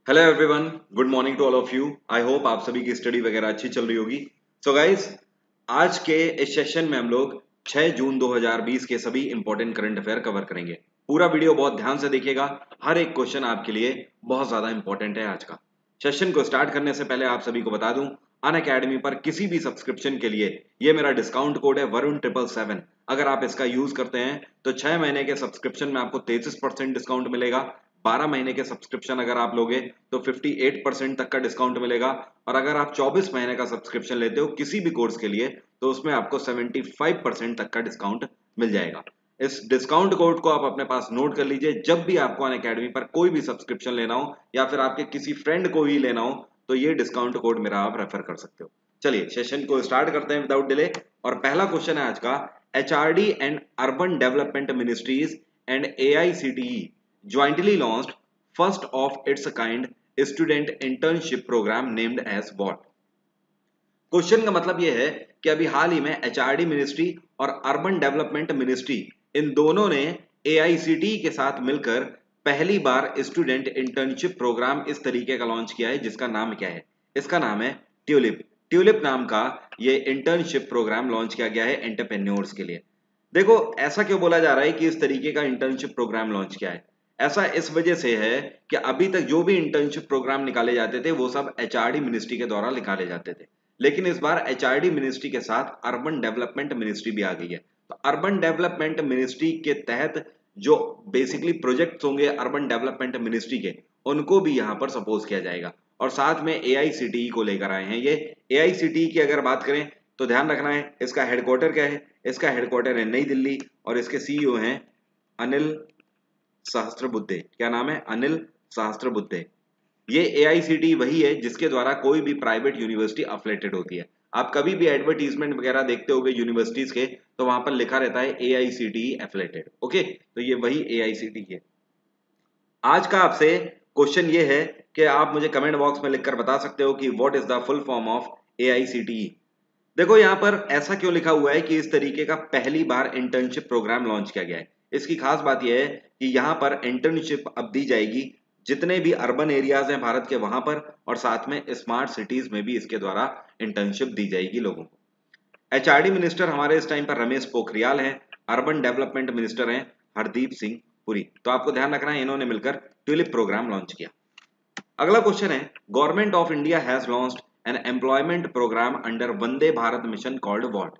Hello everyone, good morning to all of you. I hope आप सभी की study वगैरह अच्छी चल रही होगी। सो गाइस, आज के इस सेशन में हम लोग 6 जून 2020 के सभी इंपॉर्टेंट करंट अफेयर कवर करेंगे। पूरा वीडियो बहुत ध्यान से देखिएगा, हर एक क्वेश्चन आपके लिए बहुत ज्यादा इंपॉर्टेंट है। आज का सेशन को स्टार्ट करने से पहले आप सभी को बता दूं, अन अकेडमी पर किसी भी सब्सक्रिप्शन के लिए ये मेरा डिस्काउंट कोड है वरुण777। अगर आप इसका यूज करते हैं तो 6 महीने के सब्सक्रिप्शन में आपको 33% डिस्काउंट मिलेगा। 12 महीने के सब्सक्रिप्शन अगर आप लोगे तो 58% तक का डिस्काउंट मिलेगा। और अगर आप 24 महीने का सब्सक्रिप्शन लेते हो किसी भी कोर्स के लिए तो उसमें आपको 75% तक का डिस्काउंट मिल जाएगा। इस डिस्काउंट कोड को आप अपने पास नोट कर लीजिए। जब भी आपको अन अकेडमी पर कोई भी सब्सक्रिप्शन लेना हो या फिर आपके किसी फ्रेंड को ही लेना हो तो ये डिस्काउंट कोड मेरा आप रेफर कर सकते हो। चलिए सेशन को स्टार्ट करते हैं विदाउट डिले। और पहला क्वेश्चन है आज का, HRD and urban development ministries and AICTE jointly launched first of its kind student internship program named as what? Question का मतलब यह है कि अभी हाल ही में एचआरडी मिनिस्ट्री और अर्बन डेवलपमेंट मिनिस्ट्री इन दोनों ने एआईसीटी के साथ मिलकर पहली बार स्टूडेंट इंटर्नशिप प्रोग्राम इस तरीके का लॉन्च किया है जिसका नाम क्या है? इसका नाम है ट्यूलिप। ट्यूलिप नाम का ये इंटर्नशिप प्रोग्राम लॉन्च किया गया है एंटरप्रेन्योर्स के लिए। देखो, ऐसा क्यों बोला जा रहा है कि इस तरीके का इंटर्नशिप प्रोग्राम लॉन्च किया है? ऐसा इस वजह से है कि अभी तक जो भी इंटर्नशिप प्रोग्राम निकाले जाते थे वो सब एचआरडी मिनिस्ट्री के द्वारा निकाले जाते थे, लेकिन इस बार एचआरडी मिनिस्ट्री के साथ अर्बन डेवलपमेंट मिनिस्ट्री भी आ गई है। तो अर्बन डेवलपमेंट मिनिस्ट्री के तहत जो बेसिकली प्रोजेक्ट्स होंगे अर्बन डेवलपमेंट मिनिस्ट्री के, उनको भी यहाँ पर सपोज किया जाएगा। और साथ में एआईसीटीई को लेकर आए हैं। ये एआईसीटीई की अगर बात करें तो ध्यान रखना है, इसका हेडक्वार्टर क्या है? इसका हेडक्वार्टर है नई दिल्ली और इसके सीईओ हैं अनिल सहस्त्रबुद्धे। क्या नाम है? अनिल सहस्त्रबुद्धे। ये एआईसीटी वही है जिसके द्वारा कोई भी प्राइवेट यूनिवर्सिटी अफिलेटेड होती है। आप कभी भी एडवर्टीजमेंट वगैरह देखते होगे यूनिवर्सिटीज के तो वहां पर लिखा रहता है एआईसीटी एफिलेटेड। ओके, तो ये वही एआईसीटी है। आज का आपसे क्वेश्चन ये है कि आप मुझे कमेंट बॉक्स में लिखकर बता सकते हो कि what is the full form of AICT. देखो, यहाँ पर ऐसा क्यों लिखा हुआ है कि इस तरीके का पहली बार इंटर्नशिप प्रोग्राम लॉन्च किया गया है? इसकी खास बात यह है कि यहाँ पर इंटर्नशिप अब दी जाएगी जितने भी अर्बन एरियाज हैं भारत के वहां पर, और साथ में स्मार्ट सिटीज में भी इसके द्वारा इंटर्नशिप दी जाएगी लोगों को। एचआरडी मिनिस्टर हमारे इस टाइम पर रमेश पोखरियाल हैं। अर्बन डेवलपमेंट मिनिस्टर हैं हरदीप सिंह पुरी। तो आपको ध्यान रखना है, इन्होंने मिलकर ट्यूलिप प्रोग्राम लॉन्च किया। अगला क्वेश्चन है, government of India has launched an employment programme under Vande Bharat mission called what?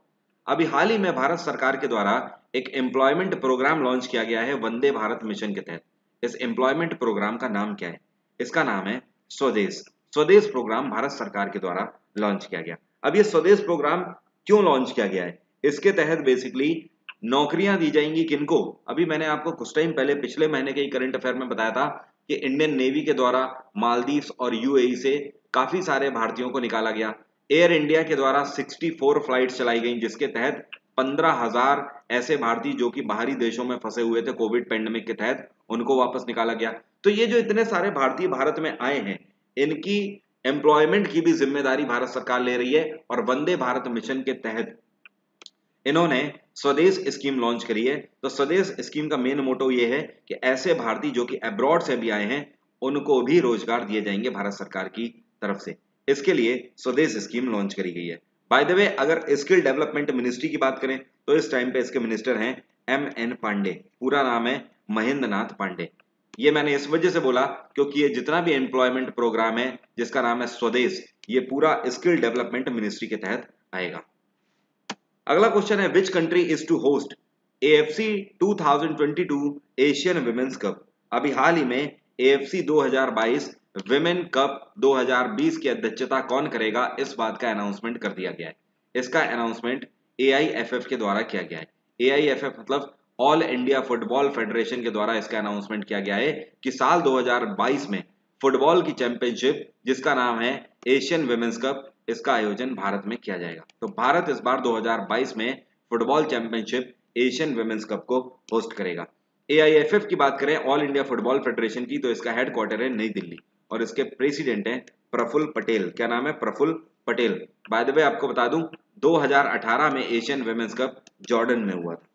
अभी हाल ही में भारत सरकार के द्वारा एक एम्प्लॉयमेंट प्रोग्राम लॉन्च किया गया है वंदे भारत मिशन के तहत। इस एम्प्लॉयमेंट प्रोग्राम का नाम क्या है? इसका नाम है स्वदेश। स्वदेश प्रोग्राम भारत सरकार के द्वारा लॉन्च किया गया। अब ये स्वदेश प्रोग्राम क्यों लॉन्च किया गया है? इसके तहत बेसिकली नौकरियां दी जाएंगी किनको? अभी मैंने आपको कुछ टाइम पहले पिछले महीने के ही करंट अफेयर में बताया था कि इंडियन नेवी के द्वारा मालदीव्स और यूएई से काफी सारे भारतीयों को निकाला गया। एयर इंडिया के द्वारा 64 फ्लाइट्स चलाई गई जिसके तहत 15,000 ऐसे भारतीय जो कि बाहरी देशों में फंसे हुए थे कोविड पेंडेमिक के तहत, उनको वापस निकाला गया। तो ये जो इतने सारे भारतीय भारत में आए हैं, इनकी एम्प्लॉयमेंट की भी जिम्मेदारी भारत सरकार ले रही है। और वंदे भारत मिशन के तहत इन्होंने स्वदेश स्कीम लॉन्च करी है। तो स्वदेश स्कीम का मेन मोटो ये है कि ऐसे भारतीय जो कि अब्रॉड से भी आए हैं उनको भी रोजगार दिए जाएंगे भारत सरकार की तरफ से। इसके लिए स्वदेश स्कीम लॉन्च करी गई है। बाय द वे, अगर स्किल डेवलपमेंट मिनिस्ट्री की बात करें तो इस टाइम पे इसके मिनिस्टर हैं एम.एन. पांडे। पूरा नाम है महेंद्र नाथ पांडे। ये मैंने इस वजह से बोला क्योंकि ये जितना भी एम्प्लॉयमेंट प्रोग्राम है जिसका नाम है स्वदेश, ये पूरा स्किल डेवलपमेंट मिनिस्ट्री के तहत आएगा। अगला क्वेश्चन है, which country is to host AFC 2022 Asian women's cup? अभी हाल ही में एएफसी 2022 विमेन कप 2020 की अध्यक्षता कौन करेगा, इस बात का अनाउंसमेंट कर दिया गया है। इसका अनाउंसमेंट एआईएफएफ के द्वारा किया गया है। एआईएफएफ मतलब ऑल इंडिया फुटबॉल फेडरेशन के द्वारा इसका अनाउंसमेंट किया गया है कि साल 2022 में फुटबॉल की चैंपियनशिप जिसका नाम है एशियन विमेंस कप, इसका आयोजन भारत में किया जाएगा। तो भारत इस बार 2022 में football championship Asian women's cup को होस्ट करेगा। एआईएफएफ की बात करें, ऑल इंडिया फुटबॉल फेडरेशन की, तो इसका हेडक्वार्टर है नई दिल्ली और इसके प्रेसिडेंट हैं प्रफुल्ल पटेल। क्या नाम है? Praful Patel. By the way आपको बता दूं, 2018 में एशियन विमेंस कप जॉर्डन में हुआ था।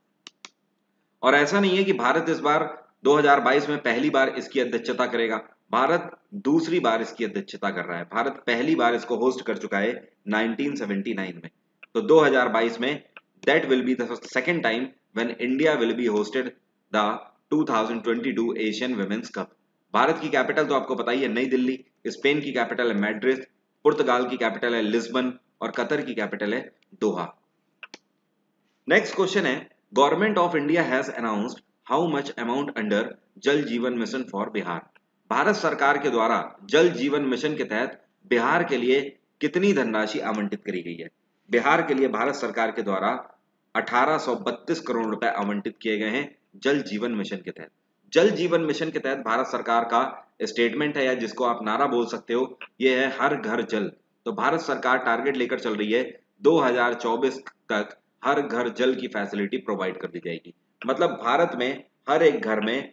और ऐसा नहीं है कि भारत इस बार 2022 में पहली बार इसकी अध्यक्षता करेगा। भारत दूसरी बार इसकी अध्यक्षता कर रहा है। भारत पहली बार इसको होस्ट कर चुका है 1979 में। तो 2022 में that will be the second time when India will be hosted the 2022 Asian women's cup. Bharat की कैपिटल तो आपको पता ही है, नई दिल्ली। स्पेन की कैपिटल है मैड्रिड, पुर्तगाल की कैपिटल है लिस्बन और कतर की कैपिटल है दोहा। नेक्स्ट क्वेश्चन है, government of India has announced how much amount under Jal Jeevan mission for Bihar. Bharat सरकार के द्वारा जल जीवन मिशन के तहत बिहार के लिए कितनी धनराशि आवंटित करी गई है। बिहार के लिए भारत सरकार के द्वारा 1832 करोड़ रुपए आवंटित किए गए हैं जल जीवन मिशन के तहत। जल जीवन मिशन के तहत भारत सरकार का स्टेटमेंट है, या जिसको आप नारा बोल सकते हो, ये है हर घर जल। तो भारत सरकार टारगेट लेकर चल रही है 2024 तक हर घर जल की फैसिलिटी प्रोवाइड कर दी जाएगी। मतलब भारत में हर एक घर में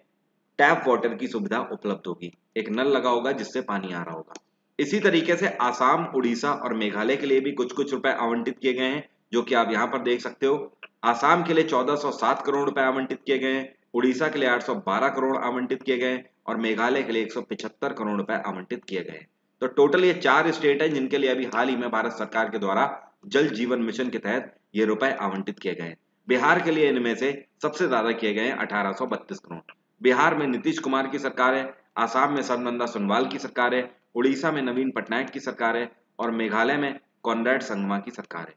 टैप वाटर की सुविधा उपलब्ध होगी, एक नल लगा होगा जिससे पानी आ रहा होगा। इसी तरीके से आसाम, उड़ीसा और मेघालय के लिए भी कुछ कुछ रुपए आवंटित किए गए हैं, जो कि आप यहां पर देख सकते हो। आसाम के लिए 1407 करोड़ रुपए आवंटित किए गए हैं, उड़ीसा के लिए 812 करोड़ आवंटित किए गए और मेघालय के लिए 175 करोड़ रुपए आवंटित किए गए। तो टोटल ये 4 स्टेट है जिनके लिए अभी हाल ही में भारत सरकार के द्वारा जल जीवन मिशन के तहत ये रुपए आवंटित किए गए। बिहार के लिए इनमें से सबसे ज्यादा किए गए 1832 करोड़। बिहार में नीतीश कुमार की सरकार है, आसाम में सर्बानंद सोनोवाल की सरकार है, उड़ीसा में नवीन पटनायक की सरकार है और मेघालय में कॉनरेड संगमा की सरकार है।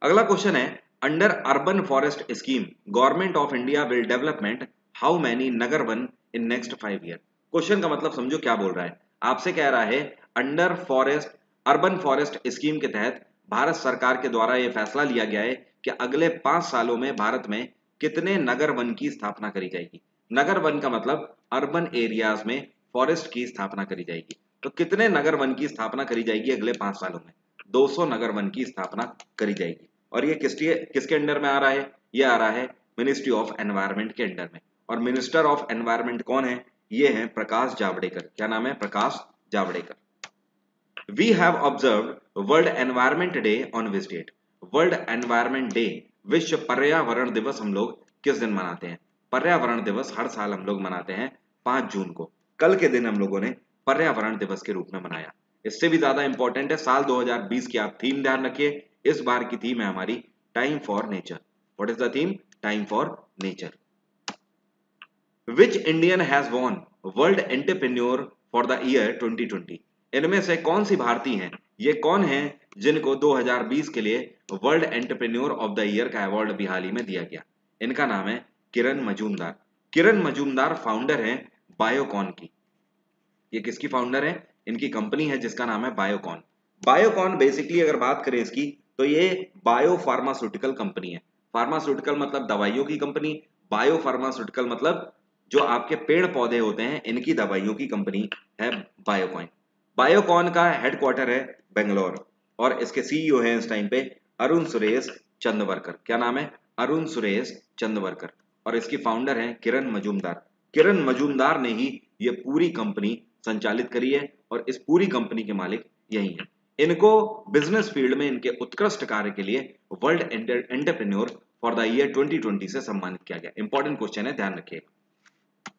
अगला क्वेश्चन है, under urban forest scheme government of India will development how many Nagar one in next 5 year. Question का मतलब समझो क्या बोल रहा है। आपसे कह रहा है under forest urban forest scheme के तहत भारत सरकार के द्वारा यह फैसला लिया गया है कि अगले 5 सालों में भारत में कितने नगर वन की स्थापना करी जाएगी। नगर वन का मतलब अर्बन एरियाज में फॉरेस्ट की स्थापना करी जाएगी। तो कितने नगर वन की स्थापना करी जाएगी अगले 5 सालों में? 200 नगर वन की स्थापना करी जाएगी। और ये किसके अंडर में आ रहा है? ये आ रहा है मिनिस्ट्री ऑफ एनवायरनमेंट के अंडर में। और मिनिस्टर ऑफ एनवायरनमेंट कौन है? ये है प्रकाश जावड़ेकर। क्या नाम है? Prakash Javadekar. We have observed world environment day on which date? World environment day, विश्व पर्यावरण दिवस हम लोग किस दिन मनाते हैं? पर्यावरण दिवस हर साल हम लोग मनाते हैं 5 जून को। कल के दिन हम लोगों ने पर्यावरण दिवस के रूप में मनाया। इससे भी ज्यादा इंपॉर्टेंट है साल 2020 की आप थीम ध्यान रखिए। इस बार की थीम है हमारी time for nature. What is the theme? Time for nature. Which Indian has won world entrepreneur for the year 2020? इनमें से कौन सी भारतीय हैं, ये कौन हैं जिनको 2020 के लिए world entrepreneur of the year का अवार्ड भी हाल ही में दिया गया? इनका नाम है किरण मजूमदार। किरण मजूमदार फाउंडर हैं बायोकॉन की। ये किसकी फाउंडर है? इनकी कंपनी है जिसका नाम है बायोकॉन। बायोकॉन बेसिकली अगर बात करें इसकी, तो ये बायो फार्मास्यूटिकल कंपनी है। फार्मास्यूटिकल मतलब दवाइयों की कंपनी, बायो फार्मास्यूटिकल मतलब जो आपके पेड़ पौधे होते हैं इनकी दवाइयों की कंपनी है बायोकॉन। बायोकॉन का हेडक्वार्टर है बेंगलोर और इसके सीईओ हैं इस टाइम पे अरुण सुरेश चंदवरकर। क्या नाम है? अरुण सुरेश चंदवरकर। और इसकी फाउंडर है किरण मजूमदार। किरण मजूमदार ने ही ये पूरी कंपनी संचालित करी है और इस पूरी कंपनी के मालिक यही हैं। इनको बिजनेस फील्ड में इनके उत्कृष्ट कार्य के लिए world entrepreneur for the year 2020 से सम्मानित किया गया। इंपॉर्टेंट क्वेश्चन है, ध्यान रखिएगा।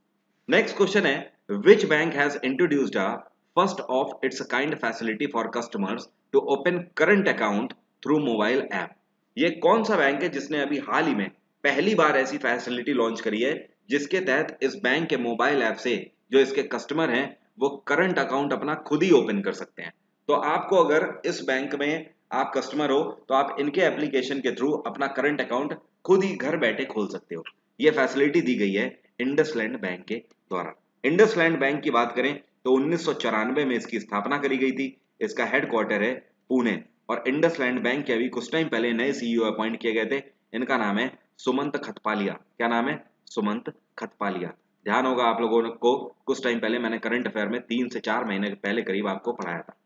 नेक्स्ट क्वेश्चन है, which bank has introduced a first of its kind facility for customers to open current account through mobile app? ये कौन सा बैंक है जिसने अभी हाल ही में पहली बार ऐसी फैसिलिटी लॉन्च करी है जिसके तहत इस बैंक के मोबाइल ऐप से जो इसके कस्टमर हैं वो करंट अकाउंट अपना खुद ही ओपन कर सकते हैं? तो आपको अगर इस बैंक में आप कस्टमर हो तो आप इनके एप्लीकेशन के थ्रू अपना करंट अकाउंट खुद ही घर बैठे खोल सकते हो। ये फैसिलिटी दी गई है इंडसलैंड बैंक के द्वारा। इंडसलैंड बैंक की बात करें तो 1994 में इसकी स्थापना करी गई थी। इसका हेडक्वार्टर है पुणे और इंडसलैंड बैंक के अभी कुछ टाइम पहले नए सीईओ अपॉइंट किए गए थे। इनका नाम है सुमंत खतपालिया। क्या नाम है? सुमंत खतपालिया। ध्यान होगा आप लोगों को, कुछ टाइम पहले मैंने करंट अफेयर में 3 से 4 महीने पहले करीब आपको पढ़ाया था।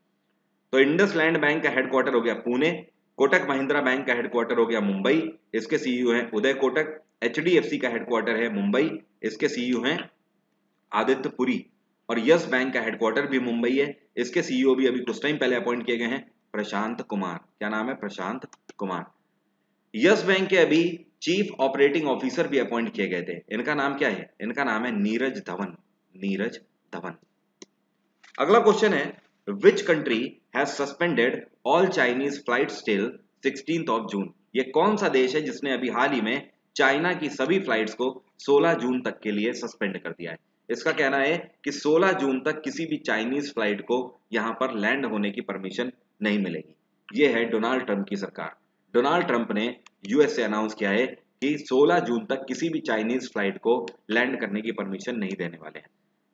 तो इंडसलैंड बैंक का हेडक्वार्टर हो गया पुणे। कोटक महिंद्रा बैंक का हेडक्वार्टर हो गया मुंबई, इसके सीईओ हैं उदय कोटक। एचडीएफसी का हेडक्वार्टर है मुंबई, इसके सीईओ हैं आदित्य पुरी। और यस बैंक का हेडक्वार्टर भी मुंबई है, इसके सीईओ भी अभी कुछ टाइम पहले अपॉइंट किए गए हैं प्रशांत कुमार। क्या नाम है? प्रशांत कुमार। यस बैंक के अभी चीफ ऑपरेटिंग ऑफिसर भी अपॉइंट किए गए थे। इनका नाम क्या है? इनका नाम है नीरज धवन। नीरज धवन। अगला क्वेश्चन है, which country has suspended all Chinese flights till 16 जून। ये कौन सा देश है जिसने अभी हाल ही में चाइना की सभी फ्लाइट्स को 16 जून तक के लिए सस्पेंड कर दिया है। इसका कहना है कि 16 जून तक किसी भी चाइनीज फ्लाइट को यहां पर लैंड होने की परमिशन नहीं मिलेगी। ये है डोनाल्ड ट्रंप की सरकार। डोनाल्ड ट्रंप ने यूएस से अनाउंस किया है कि 16 जून तक किसी भी चाइनीज फ्लाइट को लैंड करने की परमिशन नहीं देने वाले हैं।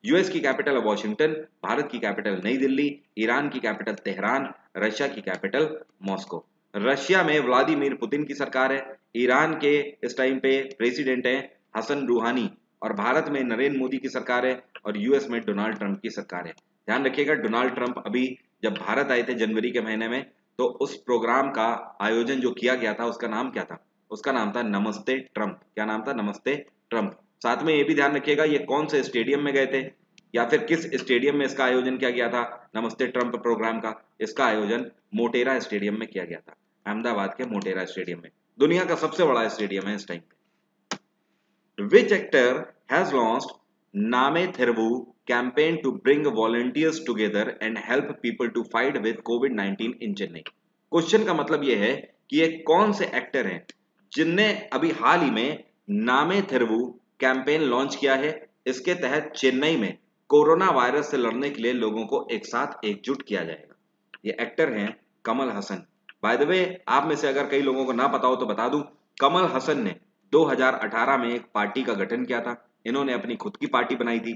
यूएस की कैपिटल वॉशिंगटन, भारत की कैपिटल नई दिल्ली, ईरान की कैपिटल तेहरान, रशिया की कैपिटल मॉस्को। रशिया में व्लादिमीर पुतिन की सरकार है, ईरान के इस टाइम पे प्रेसिडेंट है हसन रूहानी, और भारत में नरेंद्र मोदी की सरकार है, और यूएस में डोनाल्ड ट्रंप की सरकार है। ध्यान रखिएगा, डोनाल्ड ट्रंप अभी जब भारत आए थे जनवरी के महीने में, तो उस प्रोग्राम का आयोजन जो किया गया था उसका नाम क्या था? उसका नाम था नमस्ते ट्रंप। क्या नाम था? नमस्ते ट्रंप। साथ में ये भी ध्यान रखिएगा ये कौन से स्टेडियम में गए थे, या फिर किस स्टेडियम में इसका आयोजन किया गया था नमस्ते ट्रंप प्रोग्राम का? इसका आयोजन मोटेरा स्टेडियम में किया गया था, अहमदाबाद के मोटेरा स्टेडियम में। दुनिया का सबसे बड़ा स्टेडियम है इस टाइम पे। Which actor has launched Naame Theervu campaign to bring volunteers together and help people to fight with कोविड-19 इन चेन्नई। क्वेश्चन का मतलब यह है कि ये कौन से एक्टर हैं जिनने अभी हाल ही में नामे थिरवु कैंपेन लॉन्च किया है। इसके तहत चेन्नई में कोरोना वायरस से लड़ने के लिए लोगों को एक साथ एकजुट किया जाएगा। ये एक्टर हैं कमल हसन। बाय द वे, आप में से अगर कई लोगों को ना पता हो तो बता दूं, कमल हसन ने 2018 में एक पार्टी का गठन किया था। इन्होंने अपनी खुद की पार्टी बनाई थी,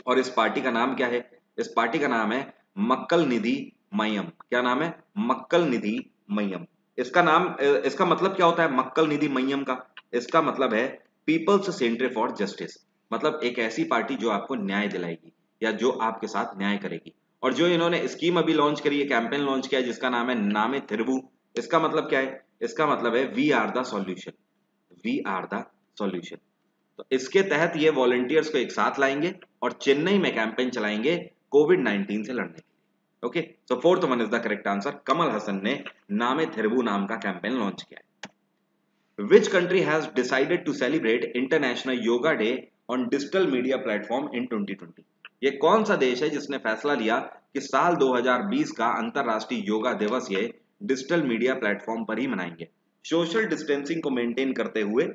और इस पार्टी का नाम क्या है? इस पार्टी का नाम है मक्कल निधि मय्यम। क्या नाम है? मक्कल निधि मय्यम। इसका मतलब क्या होता है मक्कल निधि मय्यम का? इसका मतलब है पीपल्स सेंटर फॉर जस्टिस। मतलब एक ऐसी पार्टी जो आपको न्याय दिलाएगी या जो आपके साथ न्याय करेगी। और जो इन्होंने स्कीम अभी लॉन्च करी है, कैंपेन लॉन्च किया है जिसका नाम है नामे थिरवु, इसका मतलब क्या है? इसका मतलब है we are the solution. We are the solution. तो इसके तहत ये वॉलंटियर्स को एक साथ लाएंगे और चेन्नई में कैंपेन चलाएंगे कोविड-19 से लड़ने के लिए। Okay, so fourth one is the correct answer. Kamal Haasan ने नामे थिरवु नाम का कैंपेन लॉन्च किया है। Which country has decided to celebrate international yoga day on digital media platform in 2020? ये कौन सा देश है जिसने फैसला लिया कि साल 2020 का अंतरराष्ट्रीय योगा दिवस ये डिजिटल मीडिया प्लेटफॉर्म पर ही मनाएंगे? सोशल डिस्टेंसिंग को मेंटेन करते हुए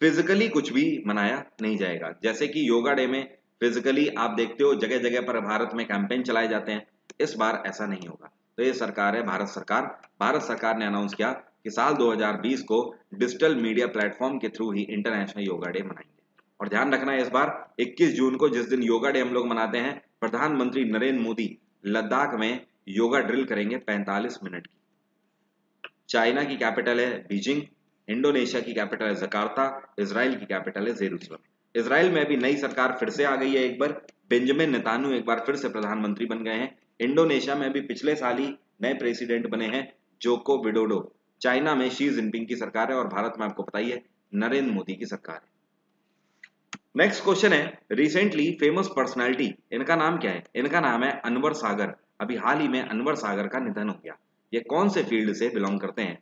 फिजिकली कुछ भी मनाया नहीं जाएगा। जैसे कि योगा डे में फिजिकली आप देखते हो जगह जगह पर भारत में कैंपेन चलाए जाते हैं, इस बार ऐसा नहीं होगा। तो ये सरकार है भारत सरकार। भारत सरकार ने अनाउंस किया कि साल 2020 को डिजिटल मीडिया प्लेटफॉर्म के थ्रू ही इंटरनेशनल योगा डे मनाएंगे। और ध्यान रखना है इस बार 21 जून को जिस दिन योगा डे हम लोग मनाते हैं, प्रधानमंत्री नरेंद्र मोदी लद्दाख में योगा ड्रिल करेंगे 45 मिनट की। चाइना की कैपिटल है बीजिंग, इंडोनेशिया की कैपिटल है जकार्ता, इजराइल की कैपिटल है जेरूसलम। इजराइल में अभी नई सरकार फिर से आ गई है एक बार, बेंजामिन नेतान्याहू एक बार फिर से प्रधानमंत्री बन गए हैं। इंडोनेशिया में भी पिछले साल ही नए प्रेसिडेंट बने हैं जोको विडोडो। चाइना में शी जिनपिंग की सरकार है, और भारत में आपको पता ही है नरेंद्र मोदी की सरकार है। नेक्स्ट क्वेश्चन है, रिसेंटली फेमस पर्सनैलिटी, इनका नाम क्या है? इनका नाम है अनवर सागर। अभी हाल ही में अनवर सागर का निधन हो गया। ये कौन से फील्ड से बिलोंग करते हैं?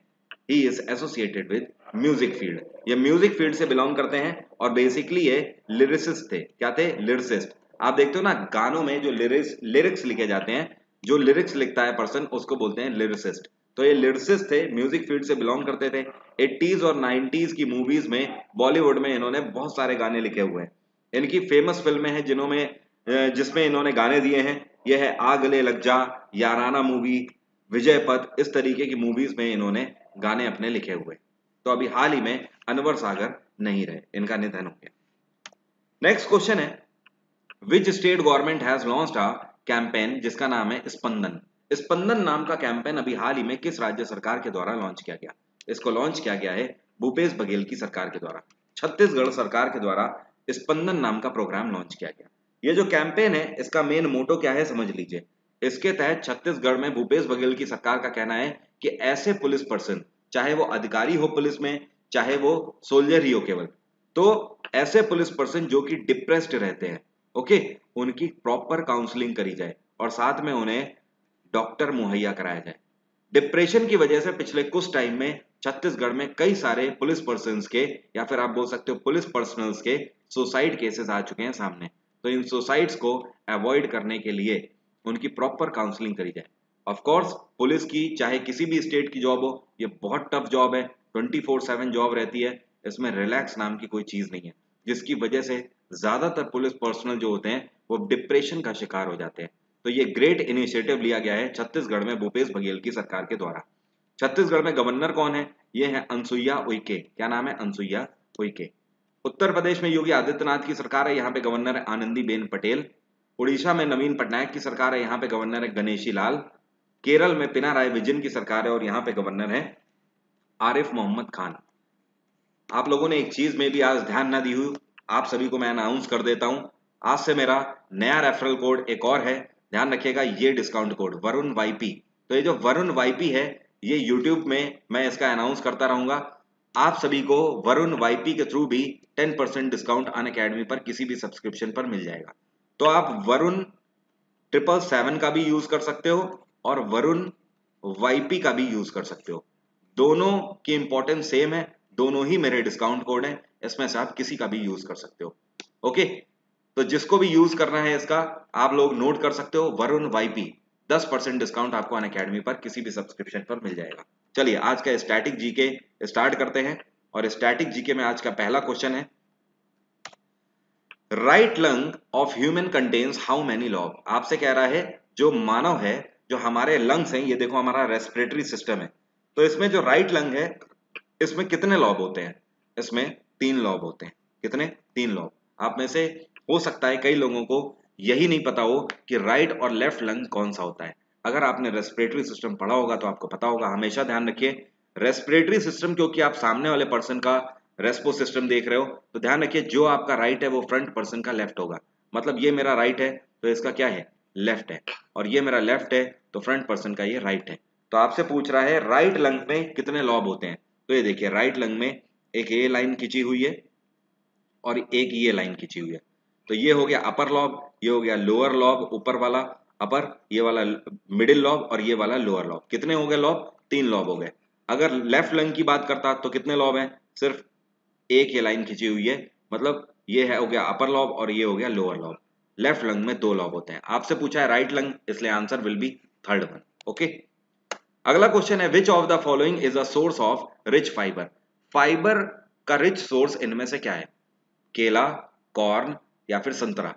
He is associated with music field. ये म्यूजिक फील्ड से बिलोंग करते हैं, और बेसिकली ये लिरिसिस्ट थे। क्या थे? लिरिसिस्ट। आप देखते हो ना गानों में जो लिरिक्स लिखे जाते हैं, जो लिरिक्स लिखता है पर्सन उसको बोलते हैं लिरिसिस्ट। तो ये लिरिसिस्ट थे, म्यूजिक फील्ड से बिलोंग करते थे। 80s और 90s की मूवीज में, बॉलीवुड में इन्होंने बहुत सारे गाने लिखे हुए हैं। इनकी फेमस फिल्में हैं जिसमें इन्होंने गाने दिए हैं। यह है आ गले लग जा, याराना मूवी, विजय पथ, इस तरीके की मूवीज में इन्होंने गाने अपने लिखे हुए। तो अभी हाल ही में अनवर सागर नहीं रहे, इनका निधन हो गया। नेक्स्ट क्वेश्चन है, which state government has launched a campaign जिसका नाम है स्पंदन। स्पंदन नाम का कैंपेन अभी हाल ही में किस राज्य सरकार के द्वारा लॉन्च किया गया? इसको लॉन्च किया गया है भूपेश बघेल की सरकार के द्वारा। छत्तीसगढ़ सरकार के द्वारा स्पंदन नाम का प्रोग्राम लॉन्च किया गया। ये जो कैंपेन है इसका मेन मोटो क्या है समझ लीजिए। इसके तहत छत्तीसगढ़ में भूपेश बघेल की सरकार का कहना है कि ऐसे पुलिस पर्सन, चाहे वो अधिकारी हो पुलिस में, चाहे वो सोल्जर ही हो केवल, तो ऐसे पुलिस पर्सन जो कि डिप्रेस्ड रहते हैं, ओके, उनकी प्रॉपर काउंसलिंग करी जाए और साथ में उन्हें डॉक्टर मुहैया कराया जाए। डिप्रेशन की वजह से पिछले कुछ टाइम में छत्तीसगढ़ में कई सारे पुलिस पर्सन्स के या फिर आप बोल सकते हो पुलिस पर्सनल्स के सुसाइड केसेस आ चुके हैं सामने। तो इन सुसाइड्स को अवॉइड करने के लिए उनकी प्रॉपर काउंसलिंग करी जाए। ऑफ कोर्स पुलिस की चाहे किसी भी स्टेट की जॉब हो, ये बहुत टफ जॉब है, 24/7 जॉब रहती है, इसमें रिलैक्स नाम की कोई चीज नहीं है, जिसकी वजह से ज्यादातर पुलिस पर्सनल जो होते हैं वो डिप्रेशन का शिकार हो जाते हैं। तो ये ग्रेट इनिशिएटिव लिया गया है छत्तीसगढ़ में भूपेश बघेल की सरकार के द्वारा। छत्तीसगढ़ में गवर्नर कौन है? ये है अनसुईया उइके। क्या नाम है? अनसुईया उइके। उत्तर प्रदेश में योगी आदित्यनाथ की सरकार है, यहाँ पे गवर्नर है आनंदीबेन पटेल। उड़ीसा में नवीन पटनायक की सरकार है, यहाँ पे गवर्नर है गणेशी लाल। केरल में पिनाराई विजयन की सरकार है और यहाँ पे गवर्नर है आरिफ मोहम्मद खान। आप लोगों ने एक चीज में भी आज ध्यान ना दी हुई, आप सभी को मैं अनाउंस कर देता हूं, आज से मेरा नया रेफरल कोड एक और है, ध्यान रखिएगा, ये डिस्काउंट कोड वरुण वाईपी। तो ये जो वरुण वाईपी है, ये यूट्यूब में मैं इसका अनाउंस करता रहूंगा। आप सभी को वरुण वाईपी के थ्रू भी 10% डिस्काउंट अनअकैडमी पर किसी भी सब्सक्रिप्शन पर मिल जाएगा। तो आप वरुण 777 का भी यूज कर सकते हो और वरुण वाईपी का भी यूज कर सकते हो। दोनों की इंपॉर्टेंस सेम है, दोनों ही मेरे डिस्काउंट कोड है, इसमें से आप किसी का भी यूज कर सकते हो। ओके, तो जिसको भी यूज करना है इसका आप लोग नोट कर सकते हो, वरुण वाईपी, 10% डिस्काउंट आपको अनअकैडमी पर किसी भी सब्सक्रिप्शन पर मिल जाएगा। चलिए आज का स्टैटिक जीके स्टार्ट करते हैं और स्टैटिक जीके में आज का पहला क्वेश्चन है, right lung of human contains how many lobe. आपसे कह रहा है जो मानव है, जो हमारे लंग्स हैं, ये देखो हमारा रेस्पिरेटरी सिस्टम है, तो इसमें जो राइट लंग है इसमें कितने लॉब होते हैं? इसमें 3 लॉब होते हैं। कितने? 3 लॉब। आप में से हो सकता है कई लोगों को यही नहीं पता हो कि राइट और लेफ्ट लंग कौन सा होता है। अगर आपने रेस्पिरेटरी सिस्टम पढ़ा होगा तो आपको पता होगा। हमेशा ध्यान रखिए रेस्पिरेटरी सिस्टम, क्योंकि आप सामने वाले पर्सन का रेस्पो सिस्टम देख रहे हो, तो ध्यान रखिए जो आपका राइट है वो फ्रंट पर्सन का लेफ्ट होगा। मतलब ये मेरा राइट है तो इसका क्या है? लेफ्ट है, और ये मेरा लेफ्ट है तो फ्रंट पर्सन का ये राइट है। तो आपसे पूछ रहा है राइट लंग में कितने लॉब होते हैं? तो ये देखिए राइट लंग में एक ये लाइन खींची हुई है और एक ये लाइन खींची हुई है। तो ये हो गया अपर लॉब, ये हो गया लोअर लॉब, ऊपर वाला अपर, ये वाला मिडिल लॉब और ये वाला लोअर लॉब। कितने हो गए लॉब? 3 लॉब हो गए। अगर लेफ्ट लंग की बात करता तो कितने लॉब हैं? सिर्फ एक ये लाइन खींची हुई है, मतलब ये है हो गया अपर लॉब और ये हो गया लोअर लॉब। लेफ्ट लंग में 2 लॉब होते हैं। आपसे पूछा है राइट लंग, इसलिए answer will be third one. Okay, अगला क्वेश्चन है which of the following is a source of rich fibre. Fibre का रिच सोर्स इनमें से क्या है? केला, कॉर्न या फिर संतरा।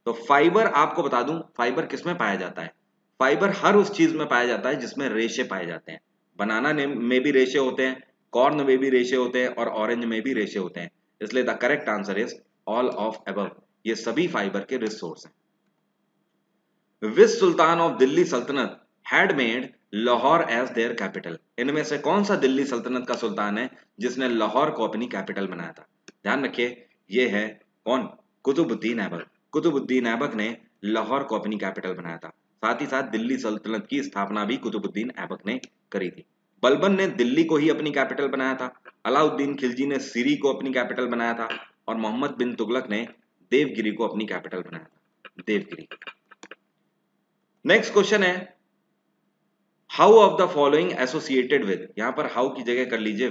तो फाइबर आपको बता दूं, फाइबर किसमें पाया जाता है? फाइबर हर उस चीज में पाया जाता है जिसमें रेशे पाए जाते हैं। बनाना में भी रेशे होते हैं, कॉर्न में भी रेशे होते हैं और ऑरेंज में भी रेशे होते हैं। इसलिए the correct answer is all of above. ये सभी फाइबर के रिच सोर्स हैं। विच सुल्तान of Delhi sultanate had made Lahore as their capital. इनमें से कौन सा दिल्ली सल्तनत का सुल्तान है जिसने लाहौर को अपनी कैपिटल बनाया था? ध्यान रखिए ये है कौन? कुतुबुद्दीन ऐबक। कुतुबुद्दीन ऐबक ने लाहौर को अपनी कैपिटल बनाया था। साथ ही साथ दिल्ली सल्तनत की स्थापना भी कुतुबुद्दीन ऐबक ने करी थी। बलबन ने दिल्ली को ही अपनी कैपिटल बनाया था। अलाउद्दीन खिलजी ने सीरी को अपनी कैपिटल बनाया था और मोहम्मद बिन तुगलक ने देवगिरी को अपनी कैपिटल बनाया था। देवगिरी। नेक्स्ट क्वेश्चन है how of the following associated with. यहां पर हाउ की जगह कर लीजिए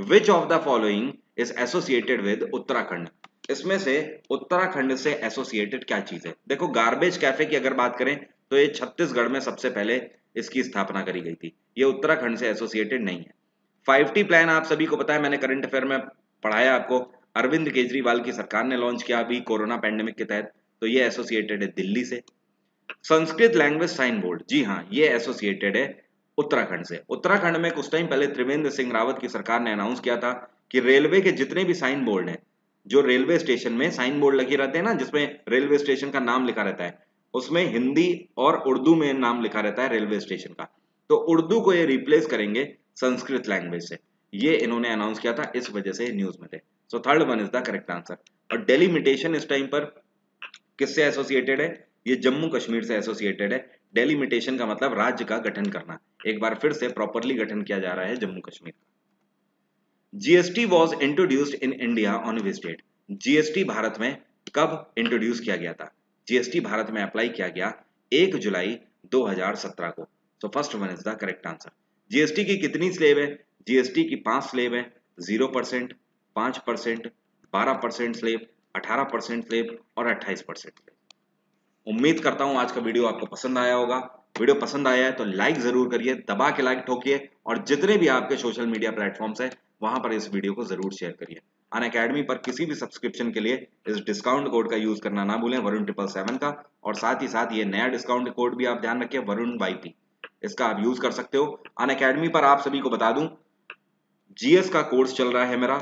which of the following is associated with Uttarakhand. इसमें से उत्तराखंड से एसोसिएटेड क्या चीज है? देखो गार्बेज कैफे की अगर बात करें तो ये छत्तीसगढ़ में सबसे पहले इसकी स्थापना करी गई थी, ये उत्तराखंड से एसोसिएटेड नहीं है। 5T प्लान आप सभी को पता है, मैंने करंट अफेयर में पढ़ाया आपको, अरविंद केजरीवाल की सरकार ने लॉन्च किया अभी कोरोना पैंडेमिक के तहत, तो ये एसोसिएटेड है दिल्ली से। संस्कृत लैंग्वेज साइन बोर्ड, जी हाँ, ये एसोसिएटेड है उत्तराखंड से। उत्तराखंड में कुछ टाइम पहले त्रिवेंद्र सिंह रावत की सरकार ने अनाउंस किया था कि रेलवे के जितने भी साइन बोर्ड हैं, जो रेलवे स्टेशन में साइन बोर्ड लगे रहते हैं ना, जिसमें रेलवे स्टेशन का नाम लिखा रहता है, उसमें हिंदी और उर्दू में नाम लिखा रहता है रेलवे स्टेशन का, तो उर्दू को ये रिप्लेस करेंगे संस्कृत लैंग्वेज से। ये इन्होंने अनाउंस किया था, इस वजह से न्यूज में थे। So third one is the correct answer. और डेलिमिटेशन इस टाइम पर किससे एसोसिएटेड है? ये जम्मू कश्मीर से एसोसिएटेड है। डेलिमिटेशन का मतलब राज्य का गठन करना। एक बार फिर से प्रॉपरली गठन किया जा रहा है जम्मू कश्मीर का। GST was introduced in India on which date. GST Bharat में कब इंट्रोड्यूस किया गया था? जीएसटी भारत में अप्लाई किया गया 1 जुलाई 2017 को। So first one is the correct answer. GST की कितनी स्लेब है? जीएसटी की 5 स्लेब है, 0%, 5%, 12% स्लेब, 18% स्लेब और 28% स्लेब। उम्मीद करता हूं आज का वीडियो आपको पसंद आया होगा। वीडियो पसंद आया है तो लाइक जरूर करिए, दबा के लाइक ठोकिए और जितने भी आपके सोशल मीडिया प्लेटफॉर्म्स है वहां पर इस वीडियो को जरूर शेयर करिए। अनअकैडमी पर किसी भी सब्सक्रिप्शन के लिए इस डिस्काउंट कोड का यूज करना ना भूलें, वरुण 777 का। और साथ ही साथ ये नया डिस्काउंट कोड भी आप ध्यान रखिए, वरुण YP, इसका आप यूज कर सकते हो। अनअकैडमी पर आप सभी को बता दूं, जीएस का कोर्स चल रहा है मेरा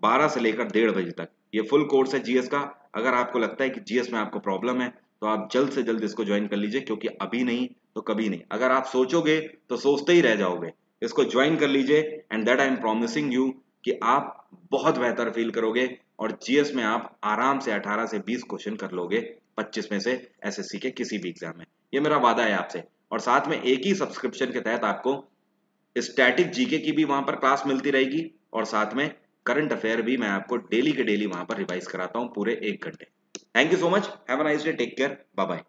12 से लेकर 1:30 बजे तक। ये फुल कोर्स है जीएस का। अगर आपको लगता है कि जीएस में आपको प्रॉब्लम है तो आप जल्द से जल्द इसको ज्वाइन कर लीजिए, क्योंकि अभी नहीं तो कभी नहीं। अगर आप सोचोगे तो सोचते ही रह जाओगे। इसको ज्वाइन कर लीजिए and that I am promising you कि आप बहुत बेहतर फील करोगे और जीएस में आप आराम से 18 से 20 क्वेश्चन कर लोगे 25 में से एसएससी के किसी भी एग्जाम में। ये मेरा वादा है आपसे। और साथ में एक ही सब्सक्रिप्शन के तहत आपको स्टैटिक जीके की भी वहां पर क्लास मिलती रहेगी और साथ में करंट अफेयर भी मैं आपको डेली के डेली वहां पर रिवाइज कराता हूं पूरे 1 घंटे। Thank you so much, have a nice day, take care, bye bye.